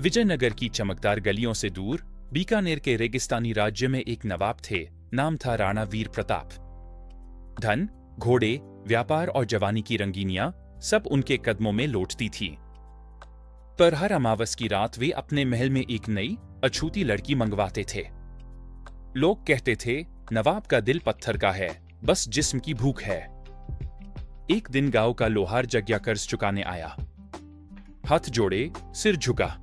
विजयनगर की चमकदार गलियों से दूर बीकानेर के रेगिस्तानी राज्य में एक नवाब थे। नाम था राणा वीर प्रताप। धन, घोड़े, व्यापार और जवानी की रंगीनियां सब उनके कदमों में लौटती थीं। पर हर अमावस की रात वे अपने महल में एक नई अछूती लड़की मंगवाते थे। लोग कहते थे, नवाब का दिल पत्थर का है, बस जिस्म की भूख है। एक दिन गांव का लोहार जग्या कर्ज चुकाने आया। हाथ जोड़े, सिर झुका।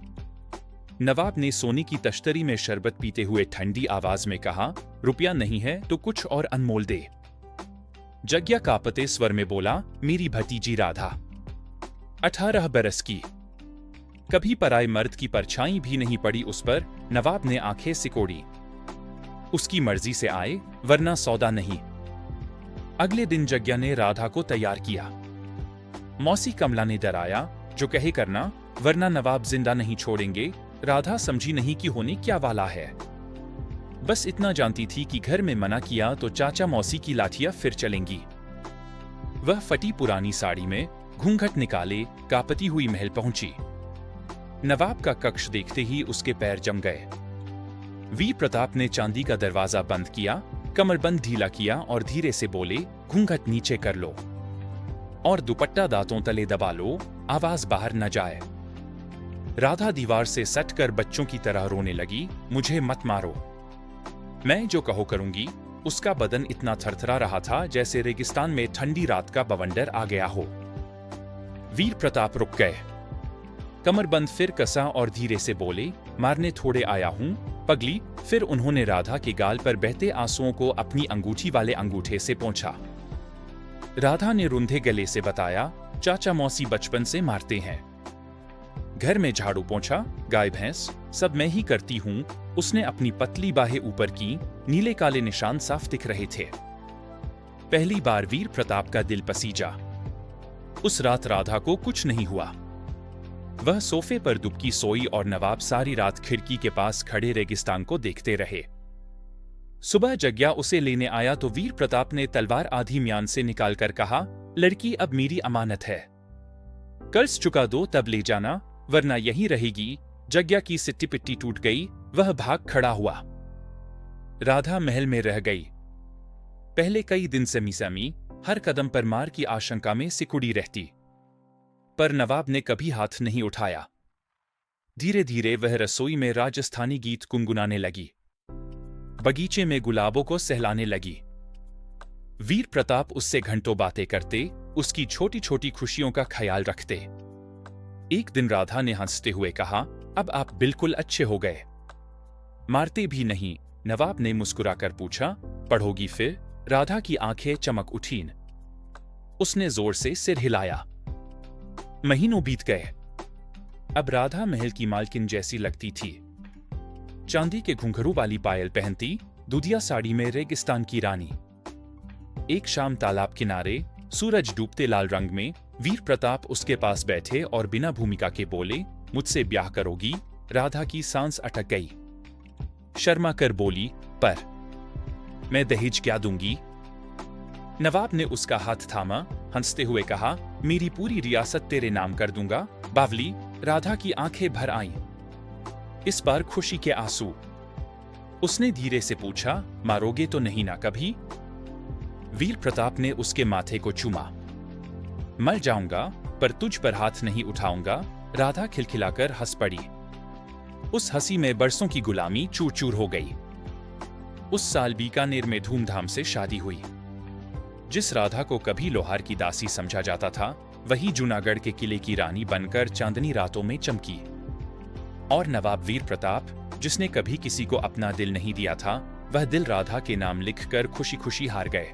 नवाब ने सोने की तश्तरी में शरबत पीते हुए ठंडी आवाज में कहा, रुपया नहीं है तो कुछ और अनमोल दे। जग्या कांपते स्वर में बोला, मेरी भतीजी राधा, 18 बरस की। कभी पराए मर्द की परछाई भी नहीं पड़ी उस पर। नवाब ने आंखें सिकोड़ी। उसकी मर्जी से आए, वरना सौदा नहीं। अगले दिन जग्या ने राधा को तैयार किया। मौसी कमला ने डराया, जो कहे करना, वरना नवाब जिंदा नहीं छोड़ेंगे। राधा समझी नहीं कि होने क्या वाला है। बस इतना जानती थी कि घर में मना किया तो चाचा मौसी की लाठियां फिर चलेंगी। वह फटी पुरानी साड़ी में घूंघट निकाले कांपती हुई महल पहुंची। नवाब का कक्ष देखते ही उसके पैर जम गए। वीर प्रताप ने चांदी का दरवाजा बंद किया, कमरबंद ढीला किया और धीरे से बोले, घूंघट नीचे कर लो और दुपट्टा दांतों तले दबा लो, आवाज बाहर न जाए। राधा दीवार से सटकर बच्चों की तरह रोने लगी, मुझे मत मारो, मैं जो कहो करूंगी। उसका बदन इतना थरथरा रहा था जैसे रेगिस्तान में ठंडी रात का बवंडर आ गया हो। वीर प्रताप रुक गए। कमरबंद फिर कसा और धीरे से बोले, मारने थोड़े आया हूं पगली। फिर उन्होंने राधा के गाल पर बहते आंसुओं को अपनी अंगूठी वाले अंगूठे से पोंछा। राधा ने रुंधे गले से बताया, चाचा मौसी बचपन से मारते हैं। घर में झाड़ू पोंछा, गाय भैंस सब मैं ही करती हूं। उसने अपनी पतली बाहें ऊपर की, नीले काले निशान साफ दिख रहे थे। पहली बार वीर प्रताप का दिल पसीजा। उस रात राधा को कुछ नहीं हुआ। वह सोफे पर दुबकी सोई और नवाब सारी रात खिड़की के पास खड़े रेगिस्तान को देखते रहे। सुबह जग्या उसे लेने आया तो वीर प्रताप ने तलवार आधी म्यान से निकालकर कहा, लड़की अब मेरी अमानत है, कर्ज चुका दो तब ले जाना, वरना यहीं रहेगी। जग्या की सिट्टी पिट्टी टूट गई। वह भाग खड़ा हुआ। राधा महल में रह गई। पहले कई दिन समी हर कदम पर मार की आशंका में सिकुड़ी रहती, पर नवाब ने कभी हाथ नहीं उठाया। धीरे धीरे वह रसोई में राजस्थानी गीत गुनगुनाने लगी, बगीचे में गुलाबों को सहलाने लगी। वीर प्रताप उससे घंटों बातें करते, उसकी छोटी छोटी खुशियों का ख्याल रखते। एक दिन राधा ने हंसते हुए कहा, अब आप बिल्कुल अच्छे हो गए, मारते भी नहीं। नवाब ने मुस्कुराकर पूछा, पढ़ोगी फिर? राधा की आंखें चमक उठीं। उसने जोर से सिर हिलाया। महीनों बीत गए। अब राधा महल की मालकिन जैसी लगती थी। चांदी के घुंघरू वाली पायल पहनती, दुधिया साड़ी में रेगिस्तान की रानी। एक शाम तालाब किनारे सूरज डूबते लाल रंग में वीर प्रताप उसके पास बैठे और बिना भूमिका के बोले, मुझसे ब्याह करोगी? राधा की सांस अटक गई। शर्मा कर बोली, पर मैं दहेज क्या दूंगी? नवाब ने उसका हाथ थामा, हंसते हुए कहा, मेरी पूरी रियासत तेरे नाम कर दूंगा। बावली। राधा की आंखें भर आईं, इस बार खुशी के आंसू। उसने धीरे से पूछा, मारोगे तो नहीं ना कभी? वीर प्रताप ने उसके माथे को चूमा। मर जाऊंगा पर तुझ पर हाथ नहीं उठाऊंगा। राधा खिलखिलाकर हंस पड़ी। उस हंसी में बरसों की गुलामी चूर चूर हो गई। उस साल बीकानेर में धूमधाम से शादी हुई। जिस राधा को कभी लोहार की दासी समझा जाता था, वही जूनागढ़ के किले की रानी बनकर चांदनी रातों में चमकी। और नवाब वीर प्रताप, जिसने कभी किसी को अपना दिल नहीं दिया था, वह दिल राधा के नाम लिखकर खुशी खुशी हार गए।